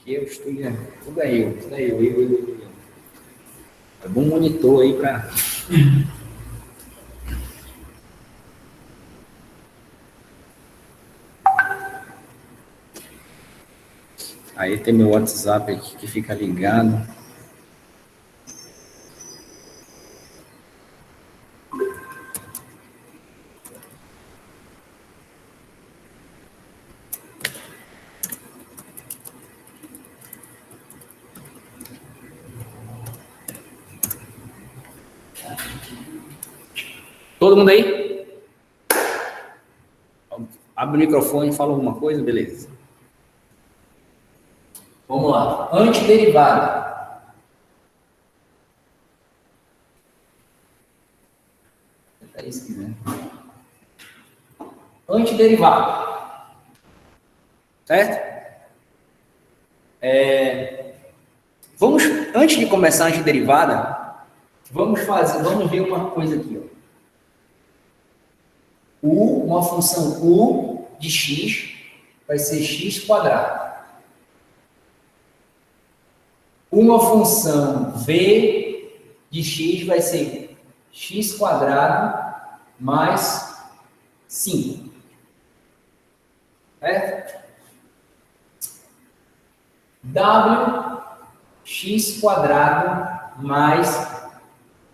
Eu estou tudo é eu. É bom monitor aí para. Aí tem meu WhatsApp aqui que fica ligado. Todo mundo aí? Abre o microfone e fala alguma coisa, beleza. Vamos lá. Antiderivada. É isso que quiser. Antiderivada. Certo? Vamos, antes de começar a antiderivada, vamos ver uma coisa aqui, ó. Uma função U de x vai ser x quadrado. Uma função V de x vai ser x quadrado mais 5. Certo? W x quadrado mais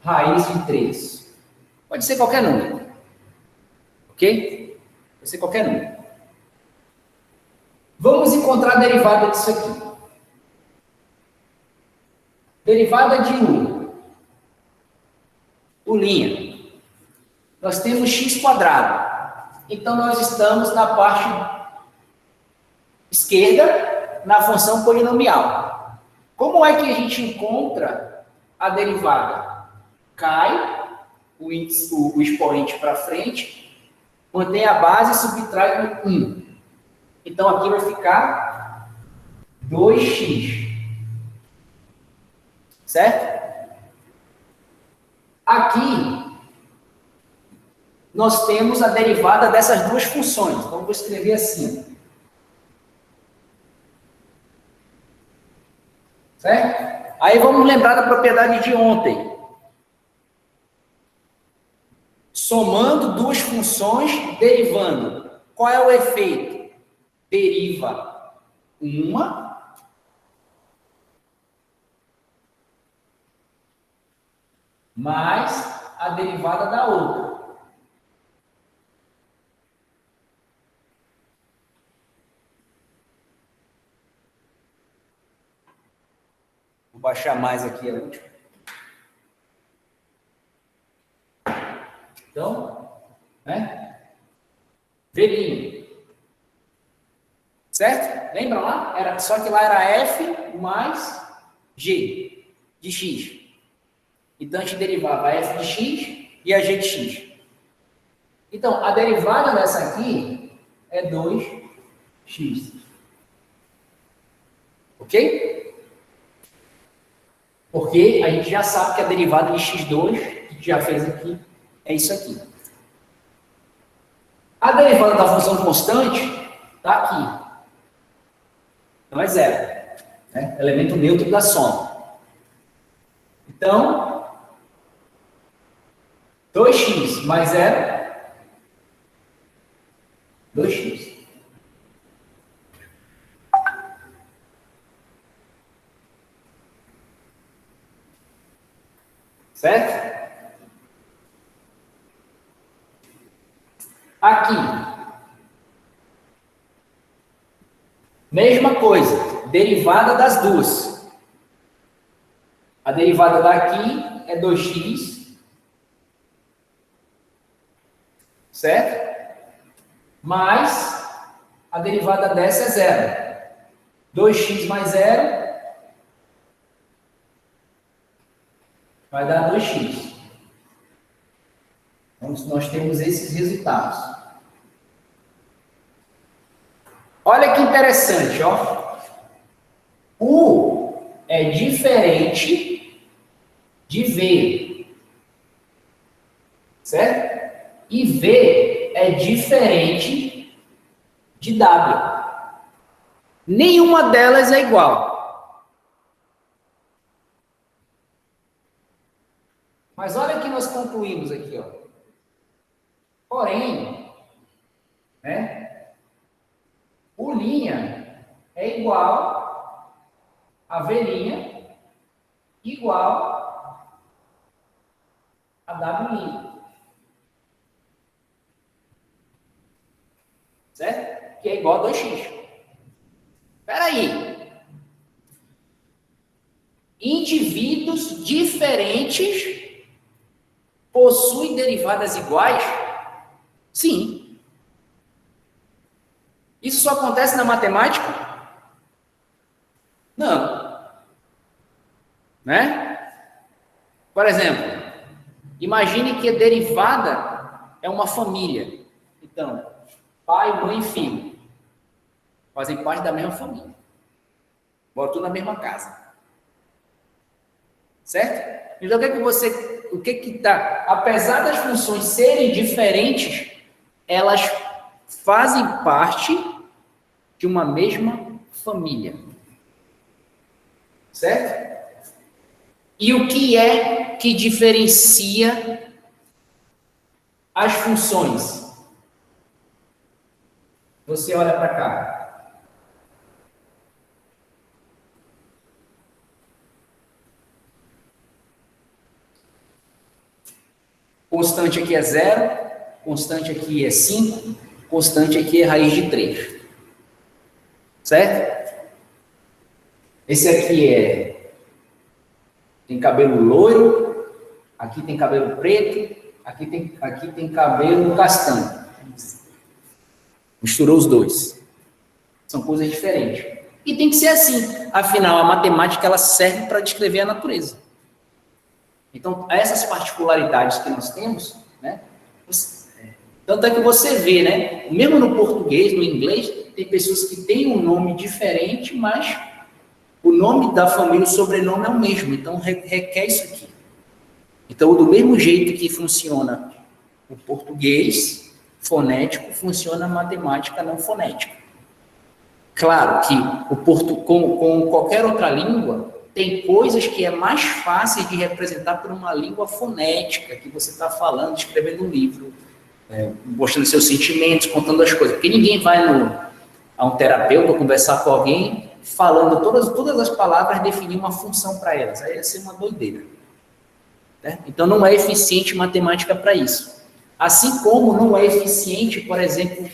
raiz de 3. Pode ser qualquer número. Ok? Pode ser qualquer número. Vamos encontrar a derivada disso aqui. Derivada de U. U'linha. Nós temos x quadrado. Então, nós estamos na parte esquerda, na função polinomial. Como é que a gente encontra a derivada? Cai o expoente para frente, mantém a base e subtrai 1. Então, aqui vai ficar 2x. Certo? Aqui, nós temos a derivada dessas duas funções. Então, vou escrever assim. Certo? Aí, vamos lembrar da propriedade de ontem. Somando duas funções, derivando. Qual é o efeito? Deriva uma mais a derivada da outra. Vou baixar mais aqui a última. Então, né? Velhinho. Certo? Lembra lá? Só que lá era F mais G de X. Então, a gente derivava a F de X e a G de X. Então, a derivada dessa aqui é 2x. Ok? Porque a gente já sabe que a derivada de x2, que a gente já fez aqui, é isso aqui. A derivada da função constante está aqui. Então, é zero. Né? Elemento neutro da soma. Então, 2x mais 0, 2x. Certo? Aqui. Mesma coisa. Derivada das duas. A derivada daqui é 2x. Certo? Mais a derivada dessa é 0. 2x mais 0 vai dar 2x. Então, nós temos esses resultados. Olha que interessante, ó. U é diferente de V. Certo? E V é diferente de W. Nenhuma delas é igual. Mas olha o que nós concluímos aqui, ó. Porém, né, o linha é igual a V' igual a W'. Certo? Que é igual a 2x. Espera aí. Indivíduos diferentes possuem derivadas iguais? Sim. Isso só acontece na matemática? Não. Né? Por exemplo, imagine que a derivada é uma família. Então, pai, mãe e filho fazem parte da mesma família. Moram tudo na mesma casa. Certo? Então, o que que tá? Apesar das funções serem diferentes, elas fazem parte de uma mesma família. Certo? E o que é que diferencia as funções? Você olha para cá. Constante aqui é 0, constante aqui é 5, constante aqui é raiz de 3. Certo? Esse aqui tem cabelo loiro, aqui tem cabelo preto, aqui tem cabelo castanho. Misturou os dois. São coisas diferentes. E tem que ser assim. Afinal, a matemática ela serve para descrever a natureza. Então, essas particularidades que nós temos, né? Tanto é que você vê, né? Mesmo no português, no inglês, tem pessoas que têm um nome diferente, mas o nome da família, o sobrenome é o mesmo. Então, requer isso aqui. Então, do mesmo jeito que funciona o português fonético, funciona a matemática não fonética. Claro que com qualquer outra língua, tem coisas que é mais fácil de representar por uma língua fonética, que você está falando, escrevendo um livro, mostrando seus sentimentos, contando as coisas. Porque ninguém vai a um terapeuta conversar com alguém falando todas as palavras, definir uma função para elas. Aí ia ser uma doideira. Né? Então, não é eficiente matemática para isso. Assim como não é eficiente, por exemplo,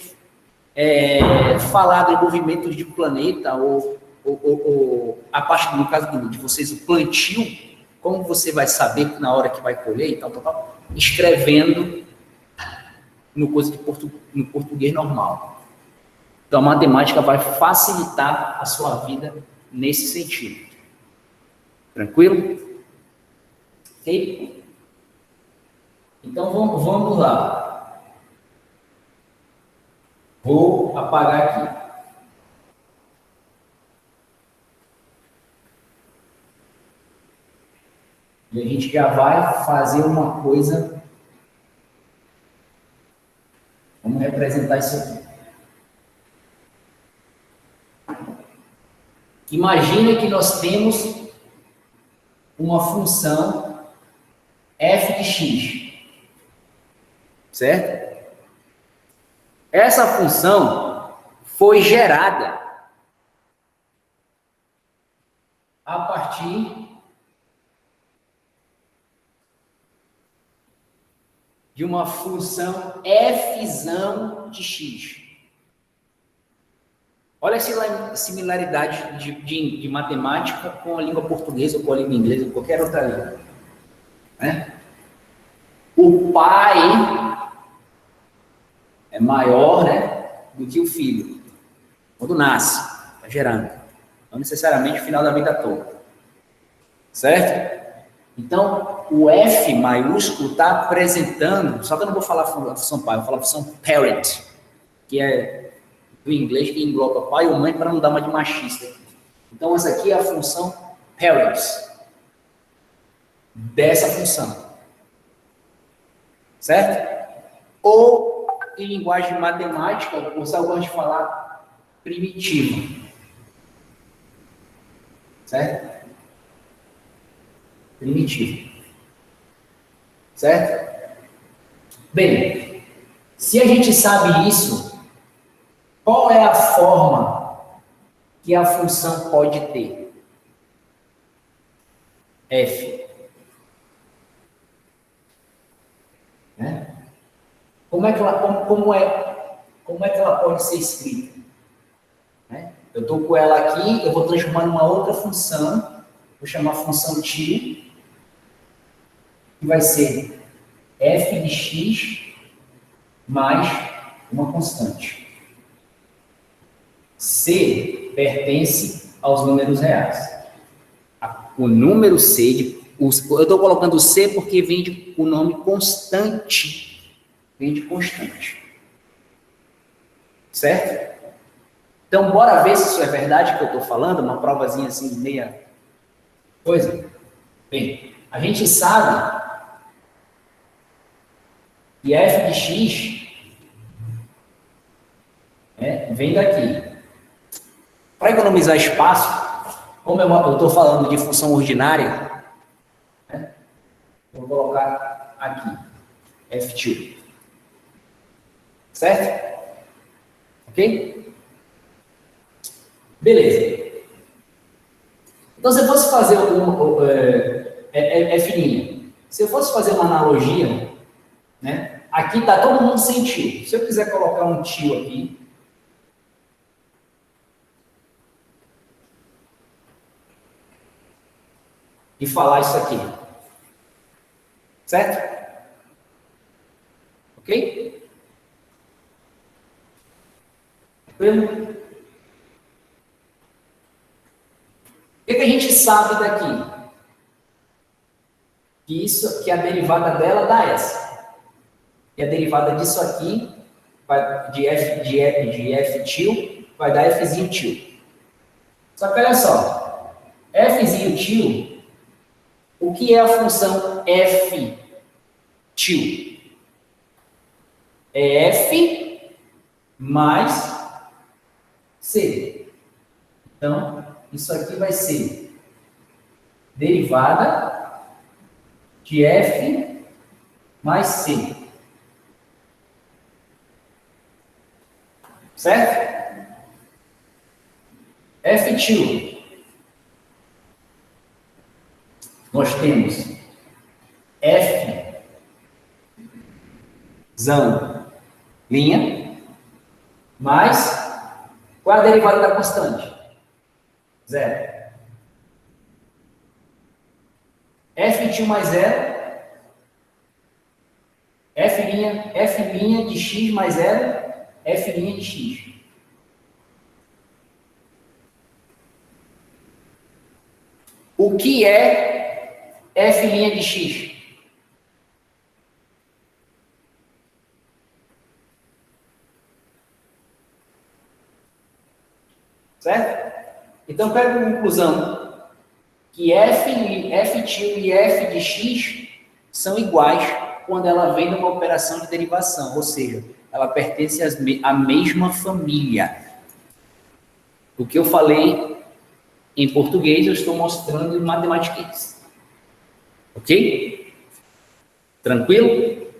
falar de movimentos de planeta ou a parte, no caso de vocês, o plantio, como você vai saber na hora que vai colher e tal, escrevendo no português normal. Então, a matemática vai facilitar a sua vida nesse sentido. Tranquilo? Ok? Então, vamos lá. Vou apagar aqui. E a gente já vai fazer uma coisa. Vamos representar isso aqui. Imagina que nós temos uma função f de x. Certo? Essa função foi gerada a partir de uma função f de x. Olha a similaridade de matemática com a língua portuguesa, ou com a língua inglesa, ou qualquer outra língua. Né? O pai é maior, né, do que o filho. Quando nasce, está gerando. Não necessariamente no final da vida toda. Certo? Então, o F maiúsculo está apresentando, só que eu não vou falar função pai, eu vou falar função parent, que é do inglês que engloba pai ou mãe para não dar uma de machista. Então, essa aqui é a função parents dessa função. Certo? Ou, em linguagem matemática, o pessoal gosta de falar primitiva. certo? Primitivo. Certo? Bem, se a gente sabe isso, qual é a forma que a função pode ter? F. Né? Como é que ela pode ser escrita? Né? Eu estou com ela aqui, eu vou transformar numa outra função, vou chamar a função tio, que vai ser f de x mais uma constante. C pertence aos números reais. O número C, eu estou colocando C porque vem de o nome constante. Vem de constante. Certo? Então, bora ver se isso é verdade que eu estou falando, uma provazinha assim de meia coisa. Bem, a gente sabe que f de x vem daqui. Para economizar espaço, como eu estou falando de função ordinária, né, vou colocar aqui, f2. Certo? Ok? Beleza. Então, se eu fosse fazer f', se eu fosse fazer uma analogia, né, aqui está todo mundo sem tio. Se eu quiser colocar um tio aqui, e falar isso aqui. Certo? Ok? Tranquilo? O que a gente sabe daqui? Que a derivada dela dá essa. E a derivada disso aqui, de f tio, vai dar fzinho tio. Só que olha só, fzinho tio, o que é a função f tio? É f mais c. Então, isso aqui vai ser derivada de f mais c. Certo? f2. Nós temos f zão linha mais qual é a derivada da constante? Zero. F de 1 mais 0, F' de x mais 0, F' de x. O que é F' de x? Certo? Então, pega a conclusão que f tio e f de x são iguais quando ela vem de uma operação de derivação, ou seja, ela pertence à mesma família. O que eu falei em português, eu estou mostrando em matemática. Ok? Tranquilo?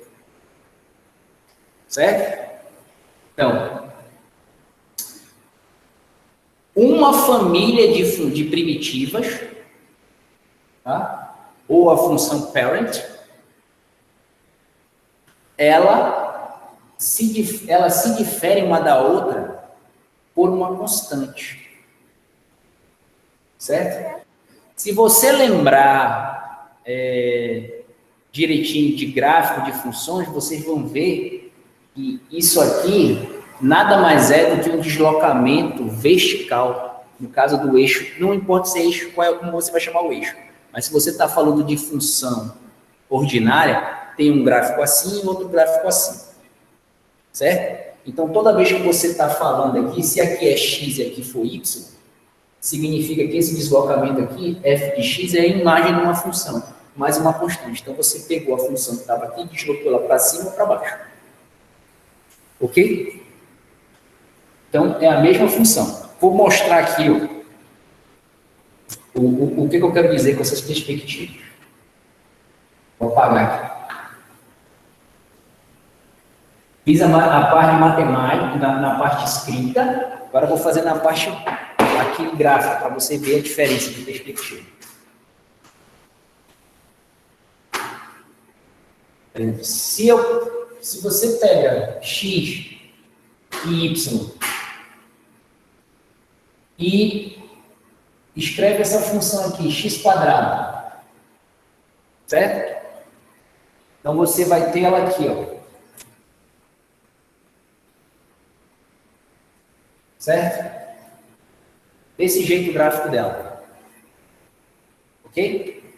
Certo? Então, uma família de primitivas, tá? Ou a função parent, ela se difere uma da outra por uma constante. Certo? Se você lembrar direitinho de gráfico de funções, vocês vão ver que isso aqui nada mais é do que um deslocamento vertical. No caso do eixo, não importa se é eixo, como você vai chamar o eixo. Mas se você está falando de função ordinária, tem um gráfico assim e outro gráfico assim. Certo? Então, toda vez que você está falando aqui, se aqui é x e aqui for y, significa que esse deslocamento aqui, f de x, é a imagem de uma função, mais uma constante. Então, você pegou a função que estava aqui e deslocou ela para cima ou para baixo. Ok? Então, é a mesma função. Vou mostrar aqui O que eu quero dizer com essas perspectivas? Vou apagar aqui. Fiz a parte de matemática, na parte escrita, agora vou fazer na parte aqui gráfica, para você ver a diferença de perspectiva. Se você pega x e y e escreve essa função aqui, x quadrado, certo? Então você vai ter ela aqui, ó. Certo? Desse jeito o gráfico dela. Ok?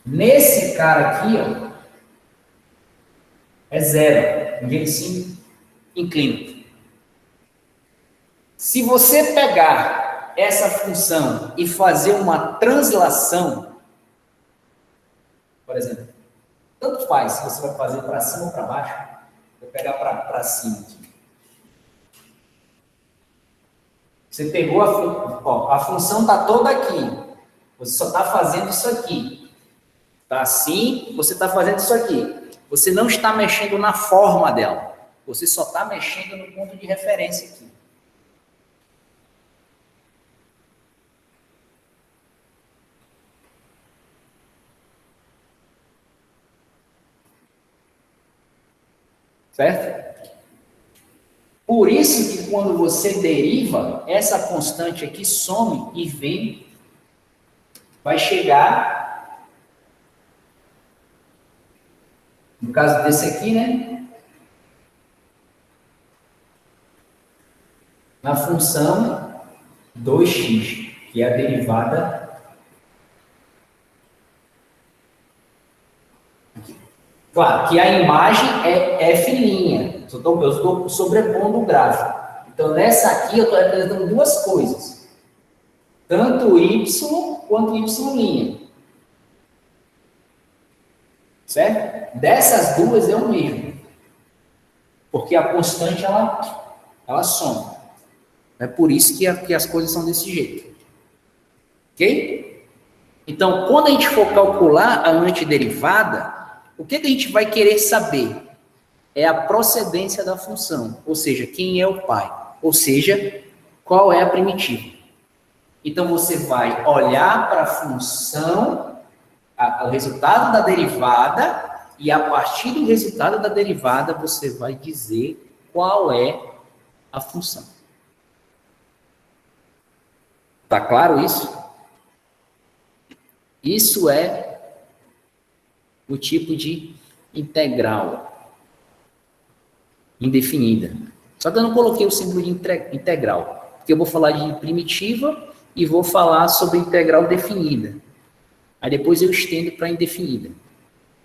Nesse cara aqui, ó, é zero. Onde ele se inclina. Se você pegar essa função e fazer uma translação, por exemplo, tanto faz se você vai fazer para cima ou para baixo, vou pegar para cima aqui. Você pegou a função está toda aqui. Você só está fazendo isso aqui. Está assim, você está fazendo isso aqui. Você não está mexendo na forma dela. Você só está mexendo no ponto de referência aqui. Certo? Por isso que quando você deriva, essa constante aqui some e vem, vai chegar, no caso desse aqui, né? Na função 2x, que é a derivada. Claro que a imagem é fininha, eu estou sobrepondo o gráfico. Então, nessa aqui, eu estou representando duas coisas. Tanto y quanto y'. Certo? Dessas duas é o mesmo. Porque a constante, ela soma. É por isso que as coisas são desse jeito. Ok? Então, quando a gente for calcular a antiderivada, o que a gente vai querer saber? É a procedência da função, ou seja, quem é o pai, ou seja, qual é a primitiva. Então, você vai olhar para a função, o resultado da derivada, e a partir do resultado da derivada, você vai dizer qual é a função. Tá claro isso? Isso é o tipo de integral indefinida. Só que eu não coloquei o símbolo de integral, porque eu vou falar de primitiva e vou falar sobre integral definida. Aí depois eu estendo para indefinida.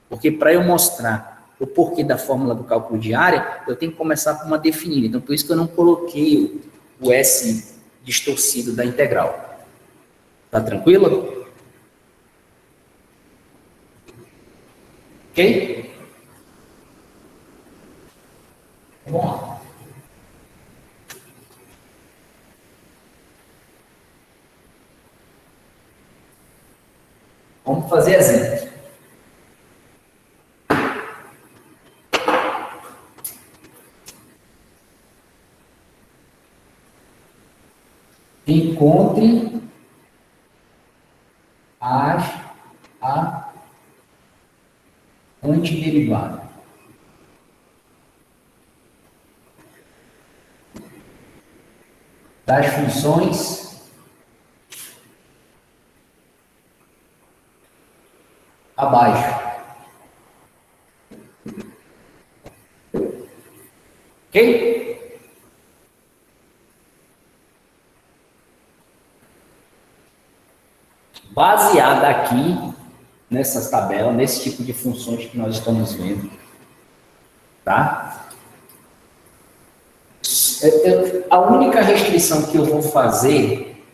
Porque para eu mostrar o porquê da fórmula do cálculo de área, eu tenho que começar por uma definida. Então, por isso que eu não coloquei o S distorcido da integral. Tá tranquilo? Ok? Vamos lá. Vamos fazer exemplo. Encontre a antiderivada das funções abaixo. Ok? Baseada aqui nessas tabelas, nesse tipo de funções que nós estamos vendo, tá? A única restrição que eu vou fazer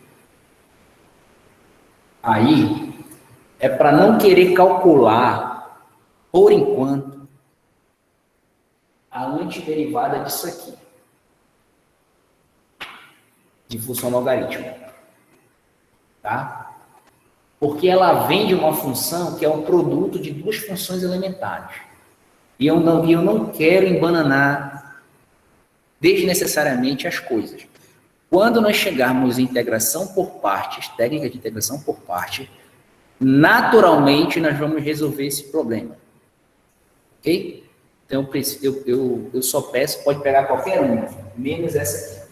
aí é para não querer calcular, por enquanto, a antiderivada disso aqui, de função logarítmica, tá? Porque ela vem de uma função que é um produto de duas funções elementares. E eu não quero embananar desnecessariamente as coisas. Quando nós chegarmos em integração por partes, técnica de integração por parte, naturalmente nós vamos resolver esse problema. Ok? Então, eu só peço, pode pegar qualquer uma, menos essa aqui.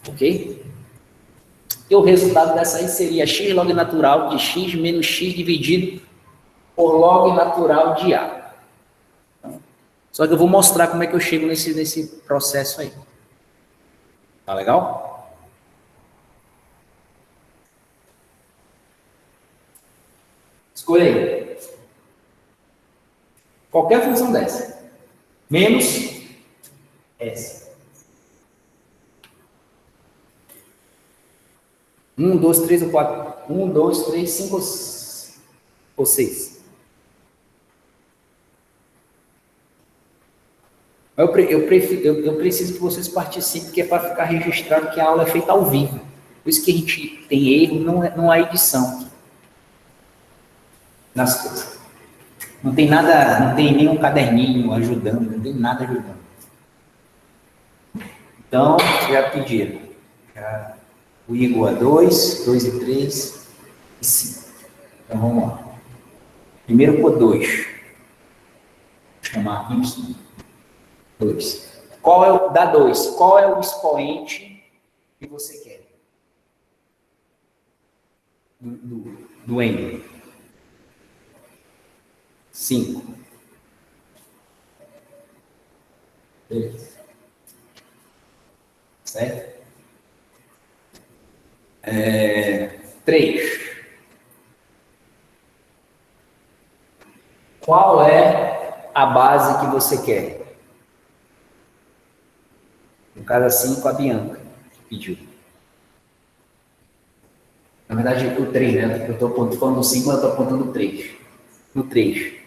Ok? E o resultado dessa aí seria x log natural de x menos x dividido por log natural de A. Só que eu vou mostrar como é que eu chego nesse processo aí. Tá legal? Escolha aí. Qualquer função dessa. Menos essa. 1, 2, 3 ou 4. 1, 2, 3, 5 ou 6. Eu preciso que vocês participem, porque é para ficar registrado que a aula é feita ao vivo. Por isso que a gente tem erro, não há edição nas coisas. Não tem nada, não tem nenhum caderninho ajudando, não tem nada ajudando. Então, já pediram. O Igor a 2, 2 e 3 e 5. Então, vamos lá. Primeiro por 2. Vou chamar Y. 2. Qual é o da 2? Qual é o expoente que você quer? Do N. 5. Beleza. Certo? 3. Qual é a base que você quer? No caso assim, com a Bianca, que pediu. Na verdade, o 3, né? Eu estou falando do 5, mas eu estou apontando o 3. No 3.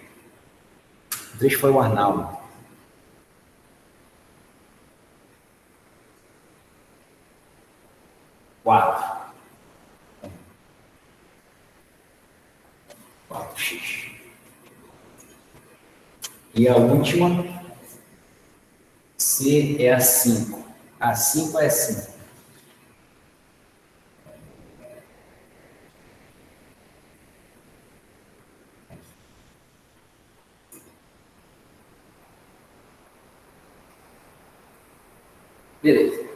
O 3 foi o Arnaldo. 4. 4x. E a última, C é a 5. A 5 é 5. Beleza.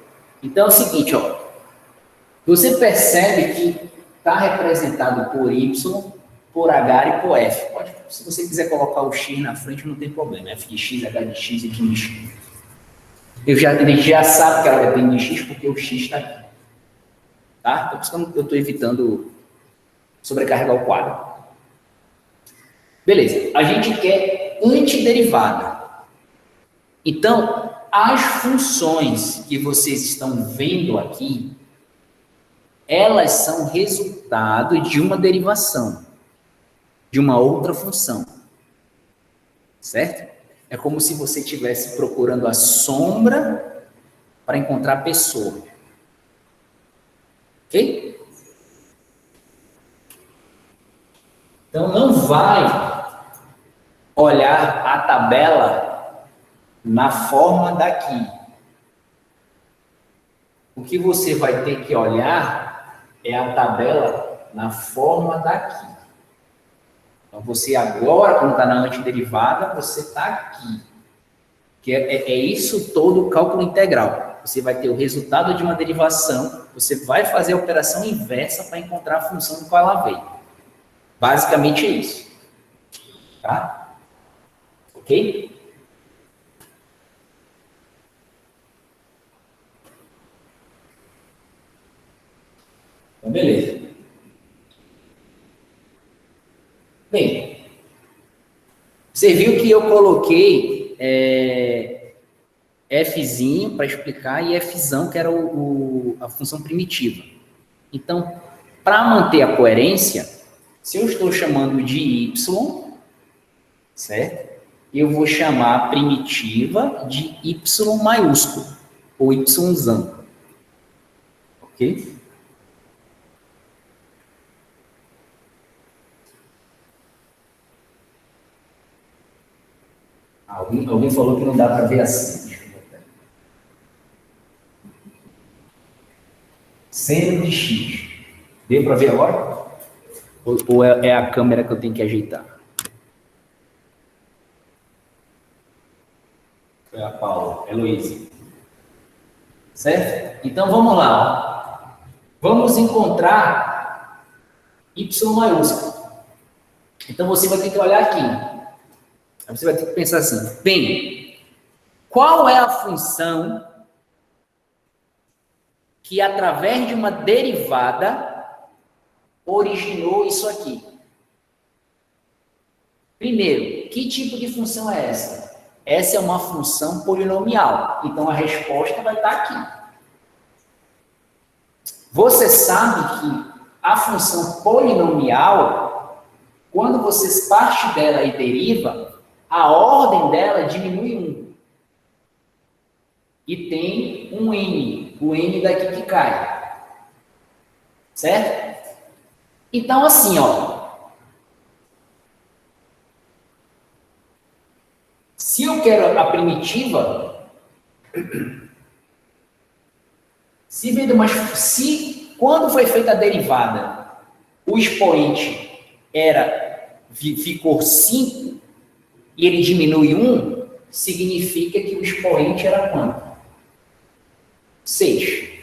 Então é o seguinte, ó. Você percebe que está representado por Y, por H e por F. Pode, se você quiser colocar o X na frente, não tem problema. F de X, H de X, Y de X. Ele já sabe que ela depende de X porque o X está aqui. Tá? Por isso que eu estou evitando sobrecarregar o quadro. Beleza. A gente quer antiderivada. Então, as funções que vocês estão vendo aqui, elas são resultado de uma derivação, de uma outra função. Certo? É como se você estivesse procurando a sombra para encontrar a pessoa. Ok? Então, não vai olhar a tabela na forma daqui. O que você vai ter que olhar é a tabela na forma daqui. Então, você agora, quando está na antiderivada, você está aqui. Que é isso todo o cálculo integral. Você vai ter o resultado de uma derivação, você vai fazer a operação inversa para encontrar a função do qual ela veio. Basicamente é isso. Tá? Ok? Então, beleza. Bem, você viu que eu coloquei Fzinho para explicar e Fzão, que era a função primitiva. Então, para manter a coerência, se eu estou chamando de Y, certo? Eu vou chamar a primitiva de Y maiúsculo, ou Yzão. Ok? Alguém falou que não dá para ver assim. Deixa eu botar. Seno de x. Deu para ver agora? Ou é a câmera que eu tenho que ajeitar? Foi a Paula, Heloísa. Certo? Então vamos lá. Ó. Vamos encontrar y maiúsculo. Então você vai ter que olhar aqui. Aí você vai ter que pensar assim: bem, qual é a função que através de uma derivada originou isso aqui? Primeiro, que tipo de função é essa? Essa é uma função polinomial. Então a resposta vai estar aqui. Você sabe que a função polinomial, quando você parte dela e deriva, a ordem dela diminui 1. E tem um n, o n daqui que cai. Certo? Então, assim, ó. Se eu quero a primitiva, se quando foi feita a derivada, o expoente ficou 5 e ele diminui 1, significa que o expoente era quanto? 6.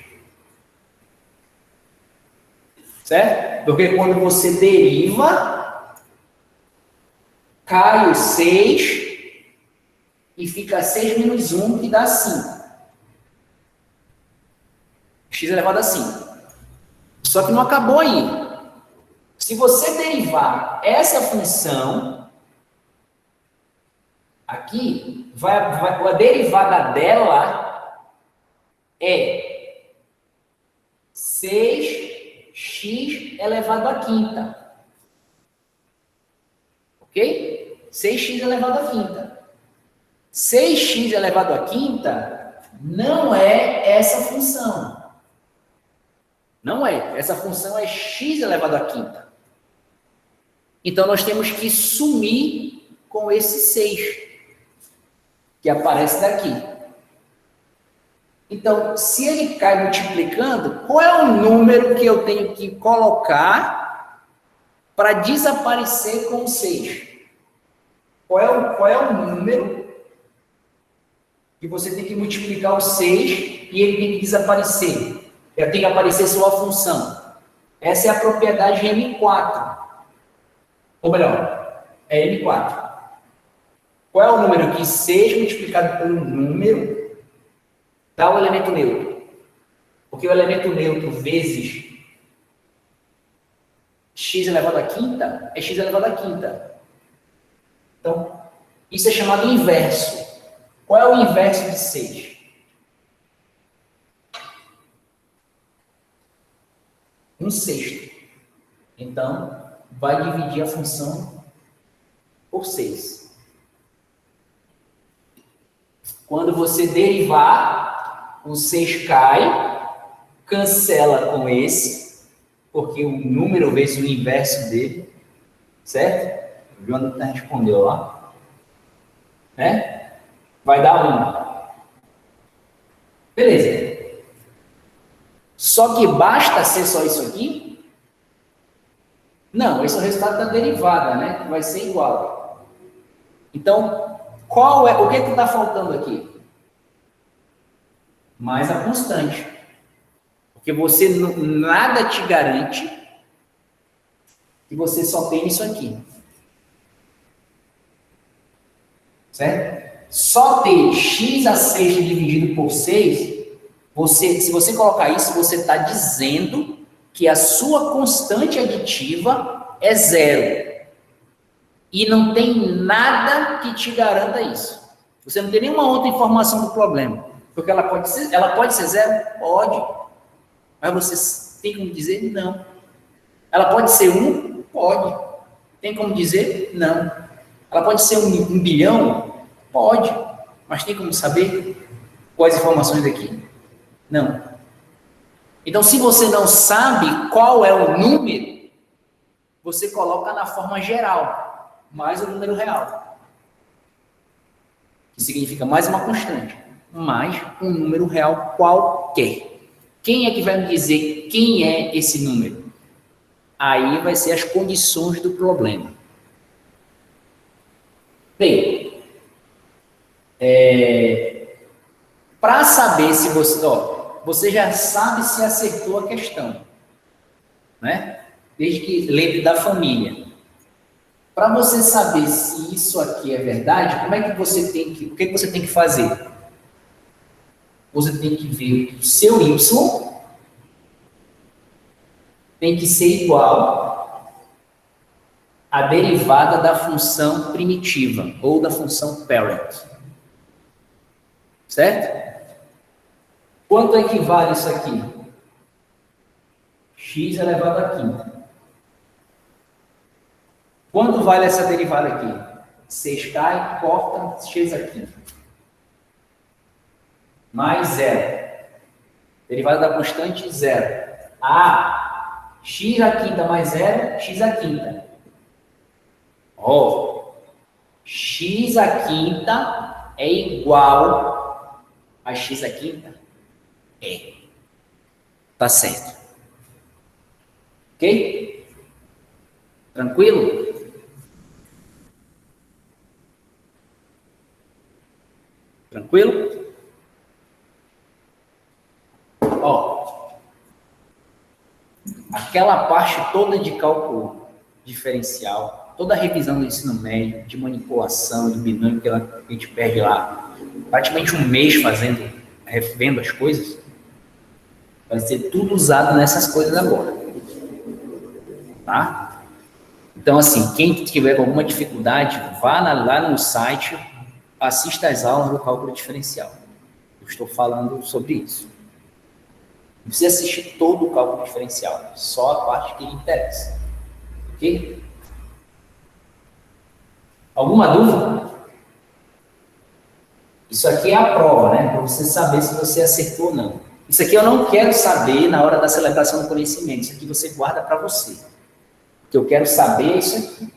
Certo? Porque quando você deriva, cai o 6 e fica 6 menos 1, que dá 5. X elevado a 5. Só que não acabou aí. Se você derivar essa função, aqui, a derivada dela é 6x elevado à quinta. Ok? 6x elevado à quinta. 6x elevado à quinta não é essa função. Não é. Essa função é x elevado à quinta. Então, nós temos que sumir com esse 6, que aparece daqui. Então, se ele cai multiplicando, qual é o número que eu tenho que colocar para desaparecer com o 6? Qual é o número que você tem que multiplicar o 6 e ele tem que desaparecer? Tem que aparecer só a função. Essa é a propriedade M4. Ou melhor, é M4. Qual é o número que 6 multiplicado pelo número dá o elemento neutro? Porque o elemento neutro vezes x elevado à quinta é x elevado à quinta. Então, isso é chamado inverso. Qual é o inverso de 6? 1/6. Então, vai dividir a função por 6. Quando você derivar, o 6 cai, cancela com esse, porque o número vezes o inverso dele, certo? O Jonathan respondeu lá. Né? Vai dar 1. Beleza. Só que basta ser só isso aqui? Não, esse é o resultado da derivada, né? Que vai ser igual. Então, o que está faltando aqui? Mais a constante. Porque nada te garante que você só tem isso aqui. Certo? Só ter x a 6 dividido por 6, se você colocar isso, você está dizendo que a sua constante aditiva é 0. E não tem nada que te garanta isso. Você não tem nenhuma outra informação do problema. Porque ela pode ser 0? Pode. Mas você tem como dizer? Não. Ela pode ser 1? Pode. Tem como dizer? Não. Ela pode ser 1 bilhão? Pode. Mas tem como saber quais informações daqui? Não. Então, se você não sabe qual é o número, você coloca na forma geral, mais o número real. que significa mais uma constante, mais um número real qualquer. Quem é que vai me dizer quem é esse número? Aí vai ser as condições do problema. Bem, para saber se você... você já sabe se acertou a questão, né? Desde que lembre da família. Para você saber se isso aqui é verdade, como é que você tem que... o que você tem que fazer? Você tem que ver que o seu y tem que ser igual à derivada da função primitiva, ou da função parent. Certo? Quanto equivale isso aqui? X elevado à quinta. Quanto vale essa derivada aqui? 6 cai, corta, x à quinta. Mais zero. Derivada da constante, zero. X à quinta mais zero, x à quinta. X à quinta é igual a x à quinta? É. Tá certo. Ok? Tranquilo? Tranquilo? Aquela parte toda de cálculo diferencial, toda a revisão do ensino médio, de manipulação, de binômio que a gente perde lá, praticamente um mês revendo as coisas, vai ser tudo usado nessas coisas agora. Tá? Então, assim, quem tiver alguma dificuldade, vá lá no site, assista às aulas do cálculo diferencial. Eu estou falando sobre isso. Não precisa assistir todo o cálculo diferencial, só a parte que lhe interessa. Ok? Alguma dúvida? Isso aqui é a prova, né? Para você saber se você acertou ou não. Isso aqui eu não quero saber na hora da celebração do conhecimento. Isso aqui você guarda para você. O que eu quero saber é isso aqui.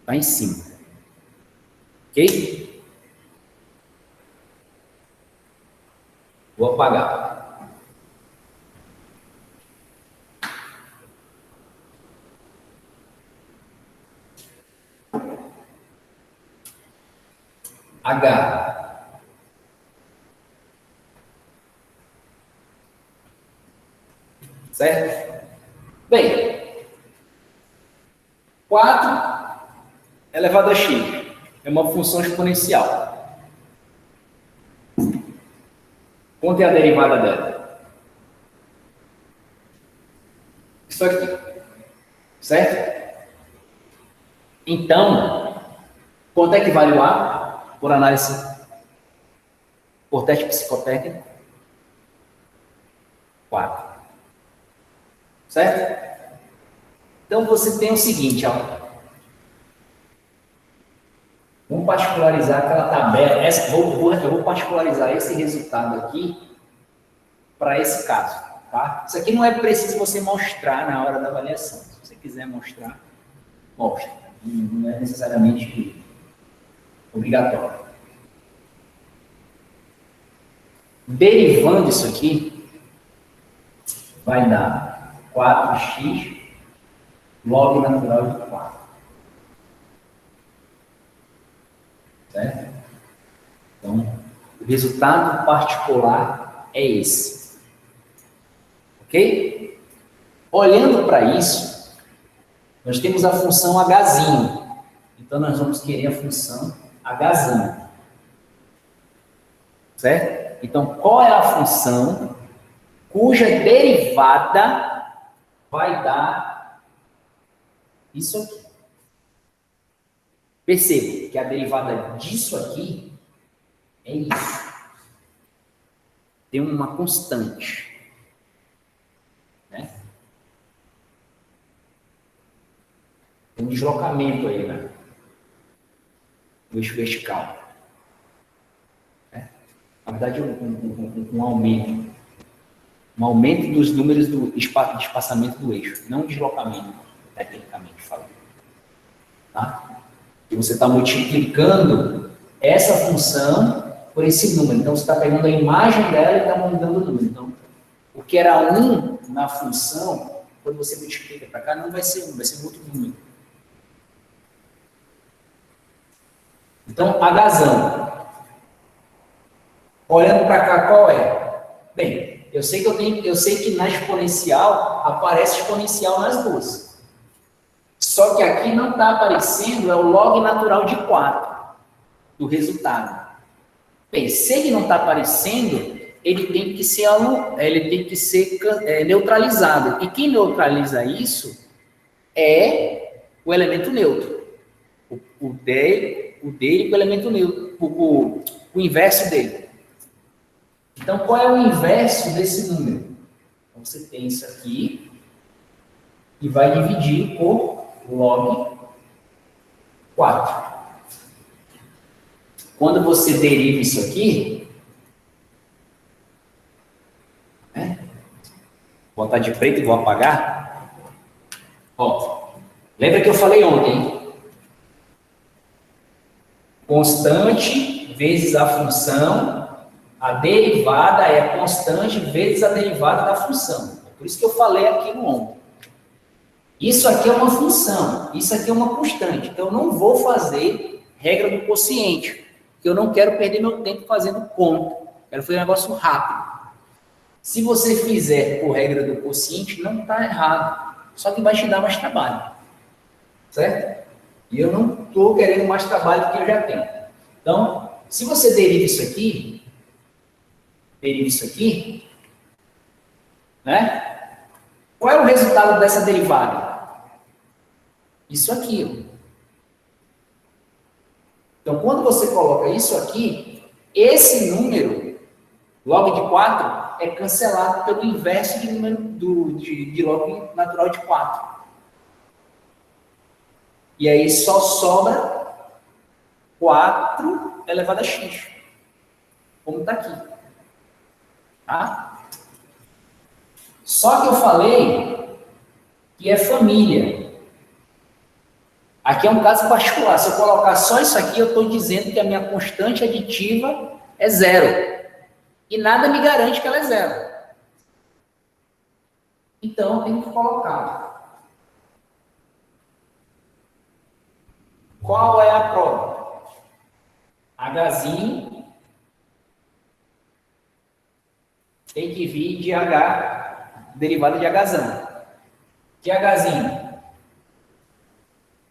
Lá em cima. Ok? Vou apagar. H. Certo? Bem, 4 elevado a x é uma função exponencial. Quanto é a derivada dela? Isso aqui. Certo? Então, quanto é que vale o A? Por análise, por teste psicotécnico? 4. Certo? Então, você tem o seguinte, vamos particularizar aquela tabela. Eu vou particularizar esse resultado aqui para esse caso. Tá? Isso aqui não é preciso você mostrar na hora da avaliação. Se você quiser mostrar, mostra. Não é necessariamente obrigatório. Derivando isso aqui, vai dar 4x log natural de 4. Certo? Então, o resultado particular é esse. Ok? Olhando para isso, nós temos a função Hzinho. Então, nós vamos querer a função Hzinho. Certo? Então, qual é a função cuja derivada vai dar isso aqui? Perceba que a derivada disso aqui é isso. Tem uma constante. Né? Tem um deslocamento aí, né? No eixo vertical. Né? Na verdade, um aumento. Um aumento dos números do espaçamento do eixo, não um deslocamento, tecnicamente falando. Tá? E você está multiplicando essa função por esse número. Então, você está pegando a imagem dela e está mudando o número. Então, o que era 1 na função, quando você multiplica para cá, não vai ser 1, vai ser um outro número. Então, Hzão. Olhando para cá, qual é? Bem, eu sei que na exponencial aparece exponencial nas duas. Só que aqui não está aparecendo, é o log natural de 4 do resultado. Bem, se ele não está aparecendo, ele tem que ser neutralizado. E quem neutraliza isso é o elemento neutro. O dele com o elemento neutro, o inverso dele. Então, qual é o inverso desse número? Então, você tem isso aqui e vai dividir por log 4. Quando você deriva isso aqui, né? Vou botar de preto e vou apagar. Ó, lembra que eu falei ontem? Constante vezes a função, a derivada é constante vezes a derivada da função. É por isso que eu falei aqui no ontem. Isso aqui é uma função, isso aqui é uma constante. Então, eu não vou fazer regra do quociente, porque eu não quero perder meu tempo fazendo conta. Quero fazer um negócio rápido. Se você fizer por regra do quociente, não está errado. Só que vai te dar mais trabalho. Certo? E eu não estou querendo mais trabalho do que eu já tenho. Então, se você deriva isso aqui, né? Qual é o resultado dessa derivada? Isso aqui, ó. Então, quando você coloca isso aqui, esse número, log de 4, é cancelado pelo inverso de número de log natural de 4. E aí só sobra 4 elevado a x, como está aqui. Tá? Só que eu falei que é família. Aqui é um caso particular. Se eu colocar só isso aqui, eu estou dizendo que a minha constante aditiva é 0. E nada me garante que ela é 0. Então, eu tenho que colocar. Qual é a prova? Hzinho tem que vir de H, derivada de Hzão. Que Hzinho?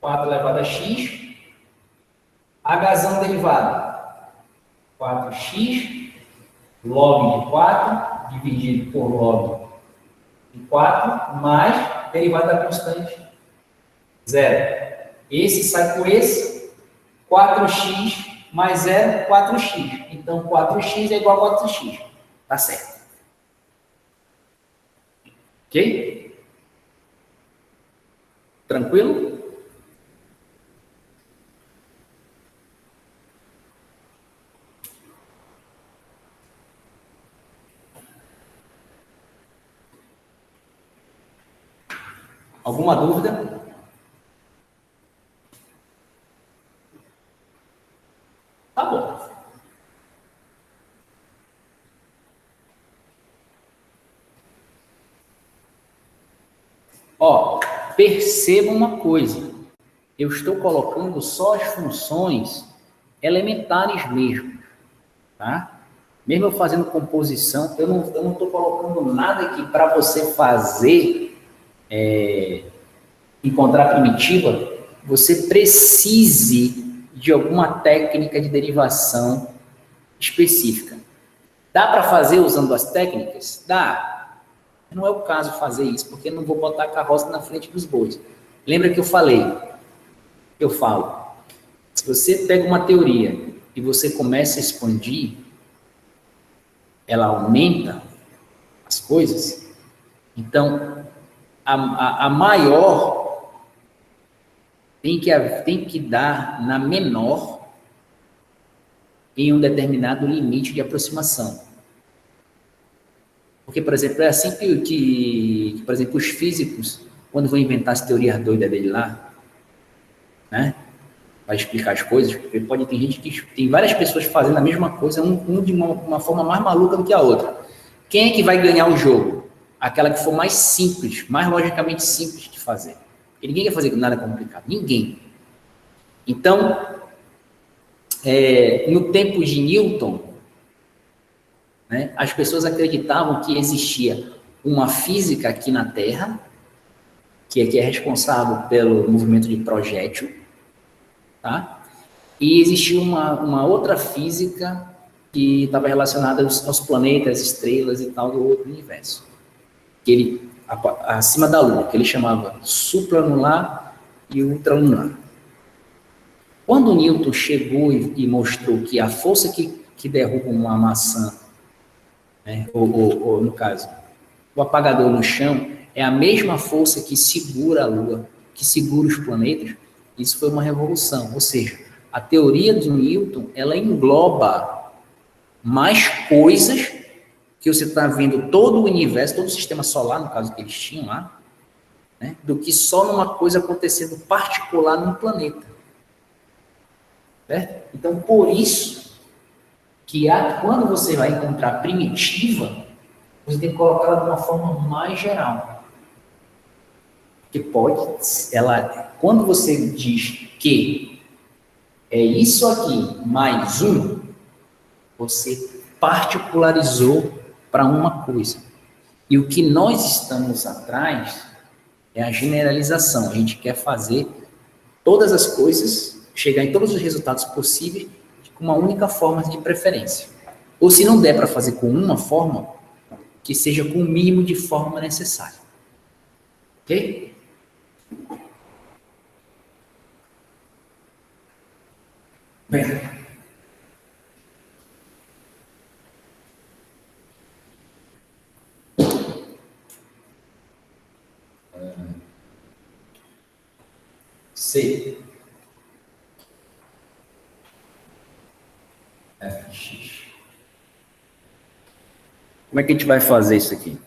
4 elevado a x, Hzão derivado, 4x, log de 4, dividido por log de 4, mais derivada da constante, 0. Esse sai com esse, 4x mais 0, 4x. Então, 4x é igual a 4x. Tá certo. Ok? Tranquilo? Alguma dúvida? Tá bom. Ó, perceba uma coisa. Eu estou colocando só as funções elementares mesmo, tá? Mesmo eu fazendo composição, eu não estou colocando nada aqui para você fazer, encontrar primitiva, você precise de alguma técnica de derivação específica. Dá para fazer usando as técnicas? Dá. Não é o caso fazer isso, porque eu não vou botar a carroça na frente dos bois. Lembra que eu falei? Eu falo, se você pega uma teoria e você começa a expandir, ela aumenta as coisas, então a maior tem que dar na menor em um determinado limite de aproximação. Porque, por exemplo, é assim que por exemplo, os físicos, quando vão inventar as teorias doidas dele lá, né? para explicar as coisas, porque pode ter gente que tem várias pessoas fazendo a mesma coisa, um de uma forma mais maluca do que a outra. Quem é que vai ganhar o jogo? Aquela que for mais simples, mais logicamente simples de fazer. E ninguém quer fazer nada complicado, ninguém. Então, no tempo de Newton, né, as pessoas acreditavam que existia uma física aqui na Terra, que é responsável pelo movimento de projétil, tá? E existia uma outra física que estava relacionada aos planetas, estrelas e tal do outro universo. Que ele, acima da Lua, que ele chamava supralunar e ultralunar. Quando Newton chegou e mostrou que a força que derruba uma maçã, né, ou no caso, o apagador no chão, é a mesma força que segura a Lua, que segura os planetas, isso foi uma revolução. Ou seja, a teoria de Newton, ela engloba mais coisas que você está vendo todo o universo, todo o sistema solar, no caso que eles tinham lá, né, do que só numa coisa acontecendo particular num planeta. Certo? Então, por isso que quando você vai encontrar primitiva, você tem que colocá-la de uma forma mais geral. Porque quando você diz que é isso aqui mais um, você particularizou para uma coisa. E o que nós estamos atrás é a generalização. A gente quer fazer todas as coisas, chegar em todos os resultados possíveis com uma única forma de preferência. Ou se não der para fazer com uma forma, que seja com o mínimo de forma necessária. Ok? Bem. C. Fx. Como é que a gente vai fazer isso aqui?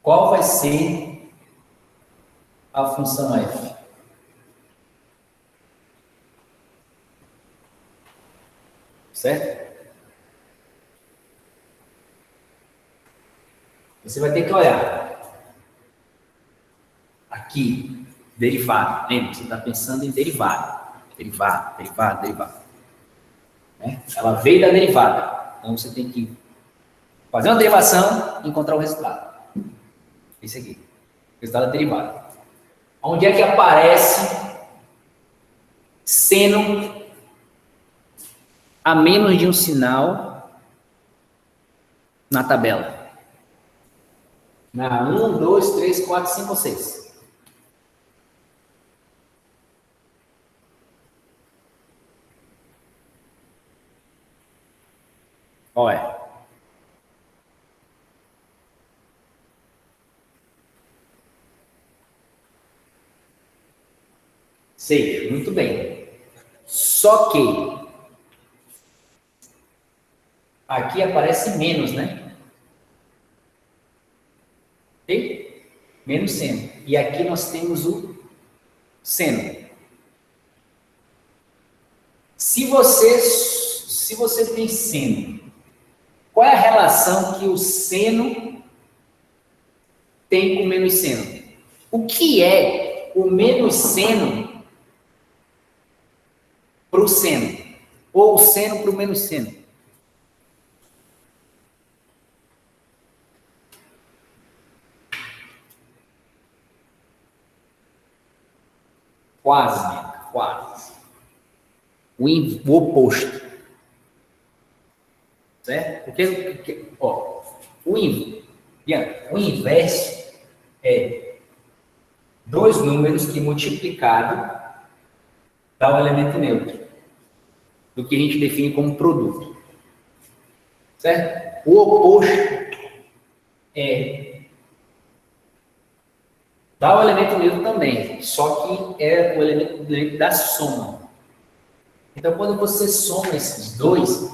Qual vai ser a função f? Certo? Você vai ter que olhar aqui, derivado. Lembra? Você está pensando em derivado. Derivado. Né? Ela veio da derivada. Então você tem que fazer uma derivação e encontrar o resultado. Esse aqui. O resultado da derivada. Onde é que aparece seno a menos de um sinal na tabela? Na 1, 2, 3, 4, 5 ou 6. Qual é? Sei, muito bem. Só que aqui aparece menos, né? Ok? Menos seno. E aqui nós temos o seno. Se você tem seno, qual é a relação que o seno tem com o menos seno? O que é o menos seno para o seno? Ou o seno para o menos seno? Quase. O oposto. Certo? Porque ó, o inverso é dois números que multiplicado dá o elemento neutro, do que a gente define como produto. Certo? O oposto dá o elemento neutro também, só que é o elemento da soma. Então, quando você soma esses dois,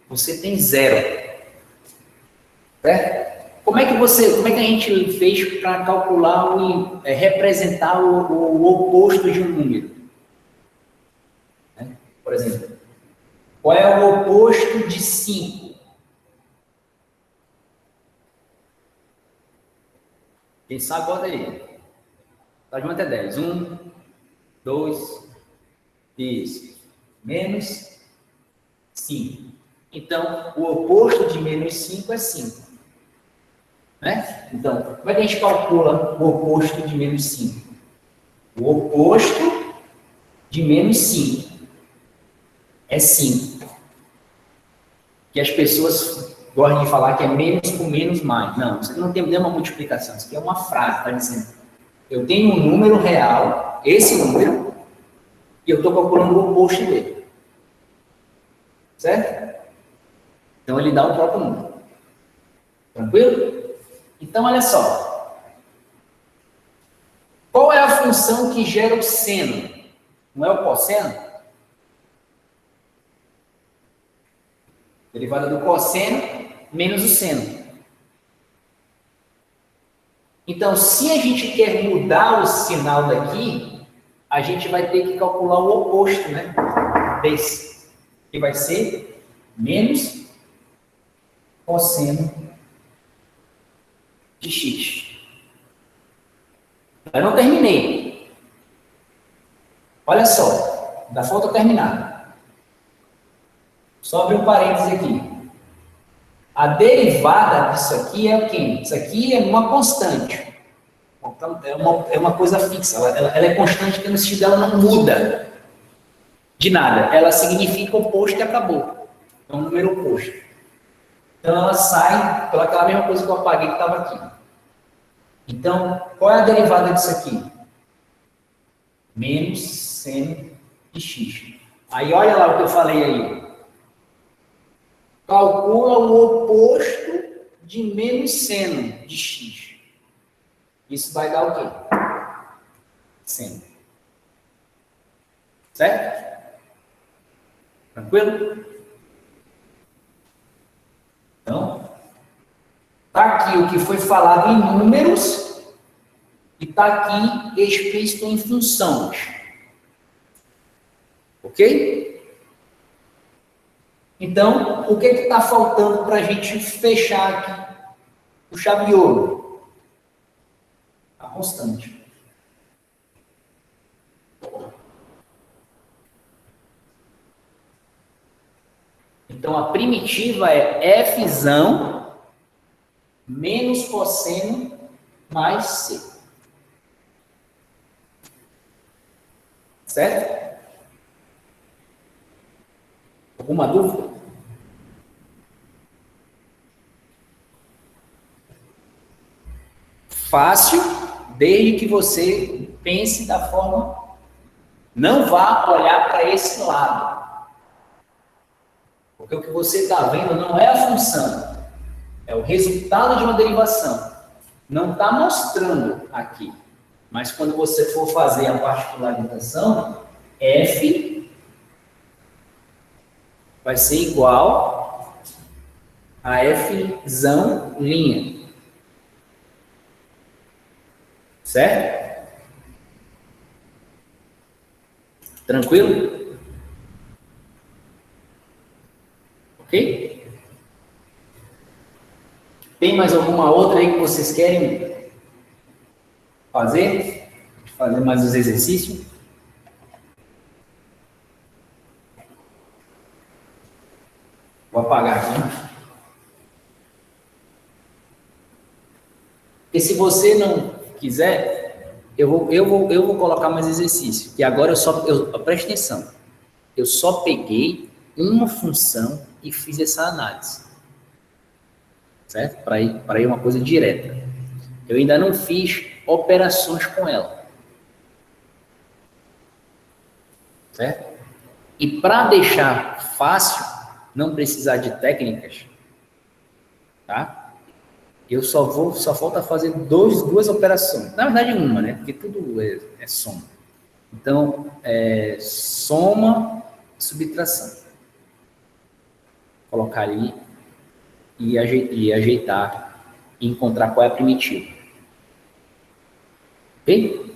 você tem zero. Certo? como é que a gente fez para calcular, representar o oposto de um número? Né? Por exemplo, qual é o oposto de 5? Quem sabe, bota aí. Tá junto até 10. 1, 2, isso. Menos 5. Então, o oposto de menos 5 é 5. Né? Então, como é que a gente calcula o oposto de menos 5? O oposto de menos 5 é 5. Que as pessoas gostam de falar que é menos por menos mais. Não, isso aqui não tem nenhuma multiplicação. Isso aqui é uma frase, está dizendo. Eu tenho um número real, esse número, e eu estou calculando o oposto dele. Certo? Então, ele dá o próprio número. Tranquilo? Então, olha só. Qual é a função que gera o seno? Não é o cosseno? Derivada do cosseno menos o seno. Então, se a gente quer mudar o sinal daqui, a gente vai ter que calcular o oposto, né? Desse. Que vai ser menos cosseno de x. Eu não terminei. Olha só, ainda falta terminar. Só abrir um parênteses aqui. A derivada disso aqui é o quê? Isso aqui é uma constante. Então, é uma coisa fixa. Ela é constante, que no sentido dela não muda de nada. Ela significa oposto e acabou. É um número oposto. Então, ela sai pelaquela mesma coisa que eu apaguei que estava aqui. Então, qual é a derivada disso aqui? Menos seno de x. Aí, olha lá o que eu falei aí. Calcula o oposto de menos seno de x. Isso vai dar o quê? Seno. Certo? Tranquilo? Então, está aqui o que foi falado em números e está aqui explícito em funções. Ok? Então, o que está faltando para a gente fechar aqui o chave de ouro? A constante. Então, a primitiva é Fzão menos cosseno mais C. Certo? Alguma dúvida? Fácil, desde que você pense da forma, não vá olhar para esse lado. Porque o que você está vendo não é a função, é o resultado de uma derivação. Não está mostrando aqui. Mas quando você for fazer a particularização, F vai ser igual a Fzão linha. Certo? Tranquilo? Ok? Tem mais alguma outra aí que vocês querem fazer? Fazer mais os exercícios? Vou apagar aqui. Porque se você não quiser, eu vou colocar mais exercício. E agora preste atenção. Eu só peguei uma função e fiz essa análise. Certo? Para ir uma coisa direta. Eu ainda não fiz operações com ela. Certo? E para deixar fácil, não precisar de técnicas, tá? Eu só falta fazer duas operações. Na verdade, uma, né? Porque tudo é soma. Então, soma e subtração. Colocar ali e ajeitar e encontrar qual é a primitiva. Ok?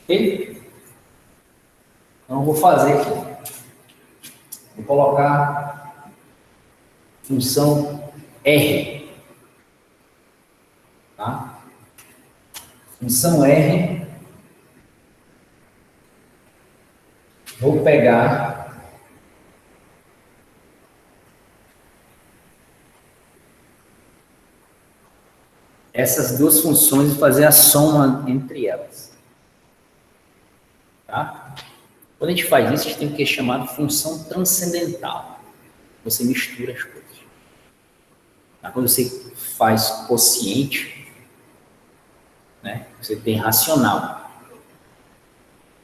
Ok? Então, eu vou fazer aqui. Vou colocar função R. Tá? Função R. Vou pegar essas duas funções e fazer a soma entre elas. Tá? Quando a gente faz isso, a gente tem o que é chamado função transcendental. Você mistura as coisas. Tá? Quando você faz quociente, né, você tem racional.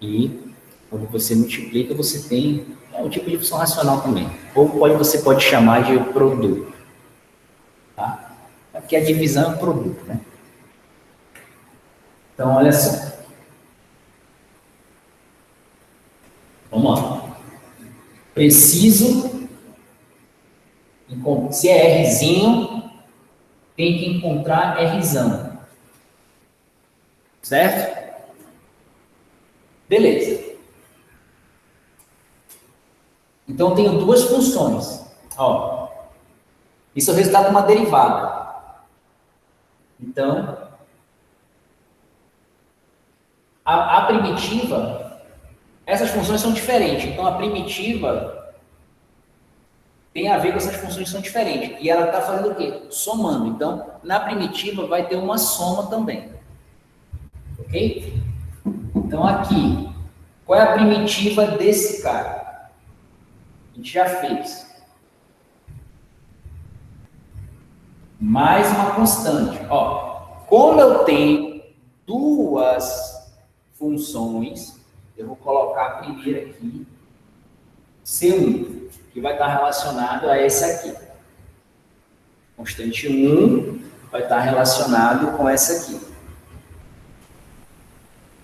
E quando você multiplica, você tem um tipo de função racional também. Ou você pode chamar de produto. Tá? Porque a divisão é um produto, né? Então, olha só. Vamos lá. Preciso, se é Rzinho, tem que encontrar Rzão. Certo? Beleza. Então, eu tenho duas funções. Ó, isso é o resultado de uma derivada. Então, a primitiva, essas funções são diferentes. Então, a primitiva tem a ver com essas funções que são diferentes. E ela está fazendo o quê? Somando. Então, na primitiva vai ter uma soma também. Ok? Então, aqui, qual é a primitiva desse cara? A gente já fez. Mais uma constante. Ó, como eu tenho duas funções, eu vou colocar a primeira aqui, C1, que vai estar relacionado a esse aqui. Constante 1 vai estar relacionado com essa aqui.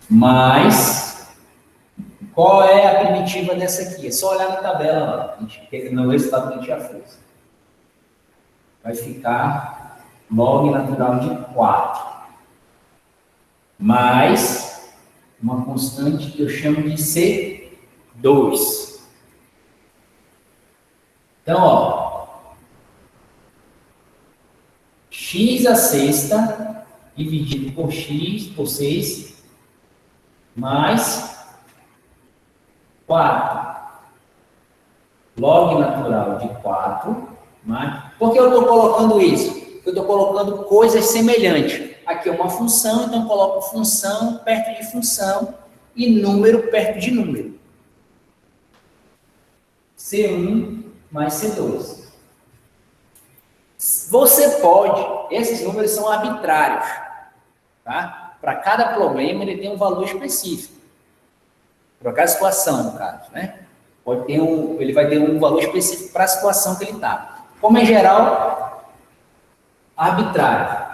Mas, qual é a primitiva dessa aqui? É só olhar na tabela lá, no resultado que a gente já fez. Vai ficar log natural de 4. Mais uma constante que eu chamo de C2. Então, ó, x à sexta dividido por x, por 6, mais 4. Log natural de 4, mais... Por que eu estou colocando isso? Eu estou colocando coisas semelhantes. Aqui é uma função, então eu coloco função perto de função e número perto de número. C1 mais C2. Você pode, esses números são arbitrários, tá? Para cada problema ele tem um valor específico. Para cada situação, no caso, né? Ele vai ter um valor específico para a situação que ele está. Como em geral, arbitrário.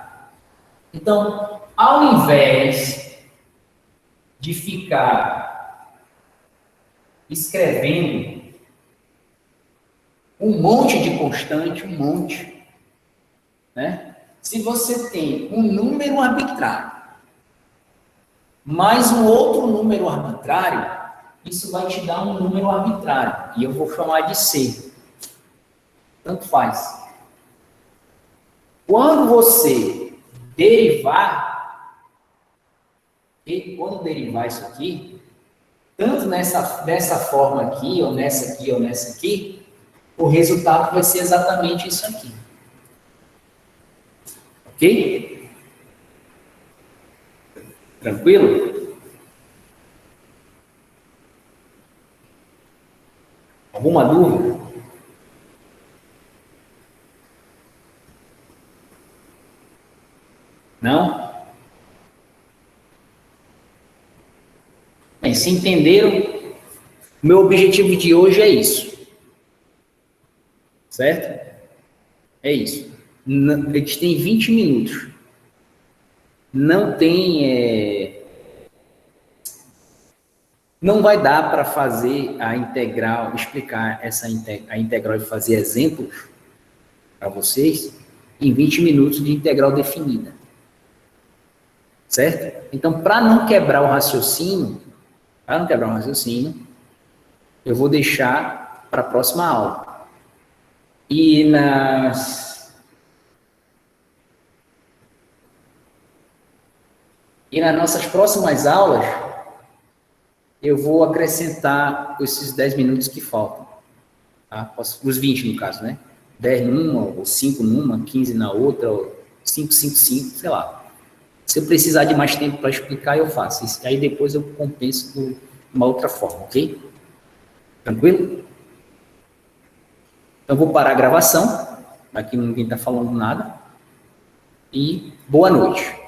Então, ao invés de ficar escrevendo um monte de constante, né? Se você tem um número arbitrário mais um outro número arbitrário, isso vai te dar um número arbitrário. E eu vou chamar de C. Tanto faz. Quando você derivar, isso aqui, tanto dessa forma aqui, ou nessa aqui, ou nessa aqui, o resultado vai ser exatamente isso aqui. Ok? Tranquilo? Alguma dúvida? Não? Bem, se entenderam, meu objetivo de hoje é isso. Certo? É isso. A gente tem 20 minutos. não tem... não vai dar para fazer a integral, explicar a integral e fazer exemplos para vocês em 20 minutos de integral definida. Certo? Então, para não quebrar o raciocínio, eu vou deixar para a próxima aula. E nas nossas próximas aulas, eu vou acrescentar esses 10 minutos que faltam. Tá? Os 20, no caso, né? 10 numa, ou 5 numa, 15 na outra, ou 5, 5, 5, sei lá. Se eu precisar de mais tempo para explicar, eu faço. E aí depois eu compenso de uma outra forma, ok? Tranquilo? Então, eu vou parar a gravação. Aqui ninguém está falando nada. E boa noite.